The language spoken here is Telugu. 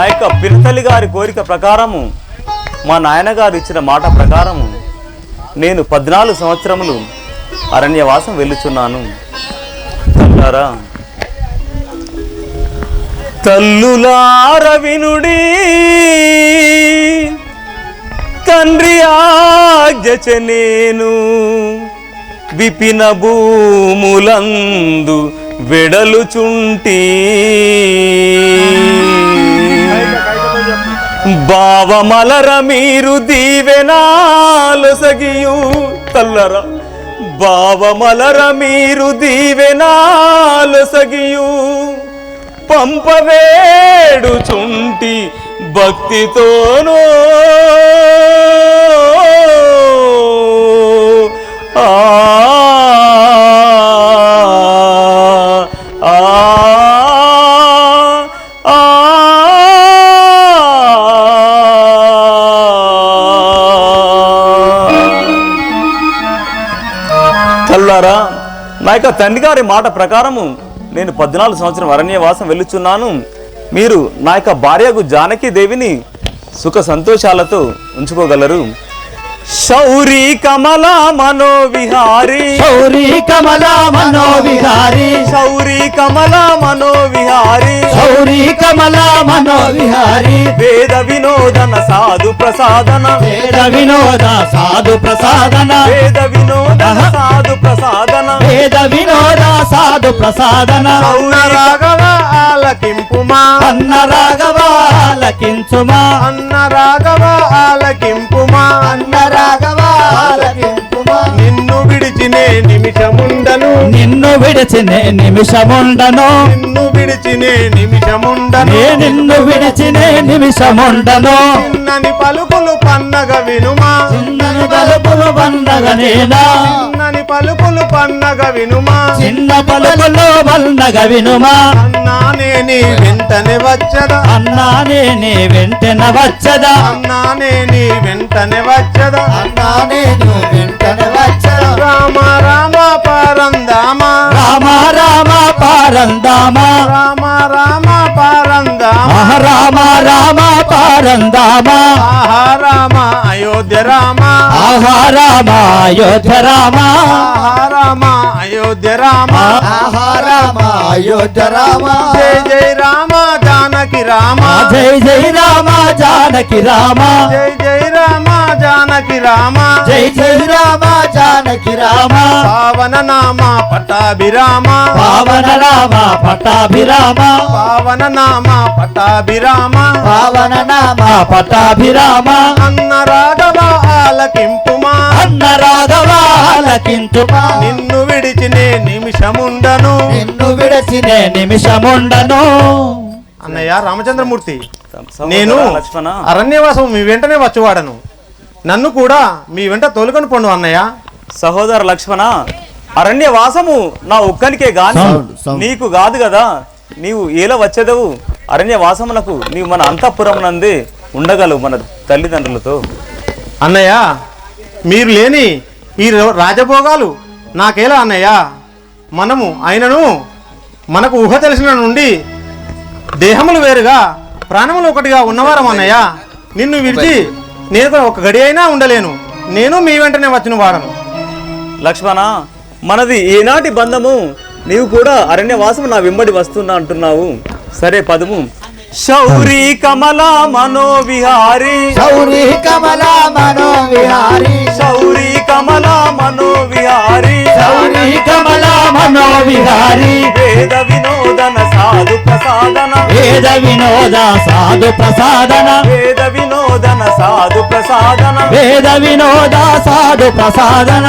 యొక్క పినతల్లి గారి కోరిక ప్రకారము మా నాయనగారు ఇచ్చిన మాట ప్రకారము నేను 14 సంవత్సరములు అరణ్యవాసం వెళ్ళుచున్నాను. తల్లారా తల్లులార వినుడి తండ్రి ఆజ్ఞచ నేను విపిన భూములందు వెడలుచుంటి బావమలర మీరు దీవెనాలొసగియు తల్లరా బావమలర మీరు దీవెనాలొసగియు పంపవేడుచుంటి భక్తితోనూ తల్లారా నా యొక్క తండ్రి గారి మాట ప్రకారము నేను 14 సంవత్సరం అరణ్యవాసం వెళ్ళుచున్నాను. మీరు నా యొక్క భార్యకు జానకి దేవిని సుఖ సంతోషాలతో ఉంచుకోగలరు. శౌరి కమలా మనోవిహారి శౌరి కమలా మనోవిహారి శౌరి కమలా మనోవిహారి శౌరి కమలా మనోవిహారి వేద వినోదన సాధు ప్రసాదన వేద వినోద సాధు ప్రసాదన వేద వినోదన సాధు ప్రసాదన వేద వినోద సాధు ప్రసాదన అన్న రాఘవ ఆలకింపుమా అన్న రాఘవ ఆలకించుమా అన్న రాఘవ ఆలకింపుమా అన్న రాఘవ ఆలకించుమా నిన్ను విడిచినే నిమిషముండను నిన్ను విడిచినే నిమిషముండను నిన్ను విడిచినే నిమిషముండను నిన్ను విడిచినే నిమిషముండను చిన్నని పలుకులు పన్నగ వినుమా చిన్నని పలుకులు పండగ నేనా చిన్నని పలుకులు పన్నగ వినుమా చిన్న పలుకులు పండగ వినుమా అన్నానే నీ వెంటనే వచ్చదా అన్నానే నీ వెంటన వచ్చదా అన్నానే నీ వెంటనే వచ్చదా అన్నానే నీ వెంటన వచ్చదా రామ రామ పరందామా రామ రామ పారందామా రామ రామ పరందామా రామ రామ పారందామా ఆహా రామ అయోధ్య రామ ఆహా రామ అయోధ్య రామ ఆహా రామ అయోధ్య రామ ఆహా రామ అయోధ్య రామ జై జై రామ జానకి రామ జై జై రామ జానకి రామ జై జై రామ జానకి రామ జై జై రామ జానకి రామ పావన నామ పటాభిరామ పావన రామ పటాభిరామ పావన నామ పటాభిరామ పావన నామ పటాభిరామ అన్న రాఘవ ఆలకింపుమా అన్న రాఘవ ఆలకించుమా నిన్ను విడిచినే నిమిషముండను నిన్ను విడచినే నిమిషముండను. అన్నయ్య రామచంద్రమూర్తి సహోదరా నేను లక్ష్మణ అరణ్యవాసం మీ వెంటనే వచ్చేవాడను. నన్ను కూడా మీ వెంట తోలుకొని పోండు అన్నయ్య. సహోదర లక్ష్మణ అరణ్యవాసము నా ఒక్కనికే గాని నీకు కాదు కదా. నీవు ఎలా వచ్చేదవు అరణ్యవాసమునకు? నీవు మన అంతఃపురం నందే ఉండగలవు మన తల్లిదండ్రులతో. అన్నయ్య మీరు లేని ఈ రాజభోగాలు నాకేలా అన్నయ్య? మనము అయినను మనకు ఊహ తెలిసిన నుండి దేహములు వేరుగా ప్రాణములు ఒకటిగా ఉన్నవారం అన్నయ్య. నిన్ను విడిచి నేను ఒక గడి అయినా ఉండలేను. నేను మీ వెంటనే వచ్చిన వాడను. లక్ష్మణ మనది ఏనాటి బంధము? నీవు కూడా అరణ్యవాసము నా వెంబడి వస్తున్నా అంటున్నావు. సరే పదము. శౌరి కమలా మనోవిహారి శౌరి కమలా మనోవిహారి శౌరి కమలా మనోవిహారి శౌరి కమలా మనోవిహారి వేద వినోదన సాధు ప్రసాదన వేద వినోద సాధు ప్రసాదన వేద వినోదన సాధు ప్రసాదన వేద వినోద సాధు ప్రసాదన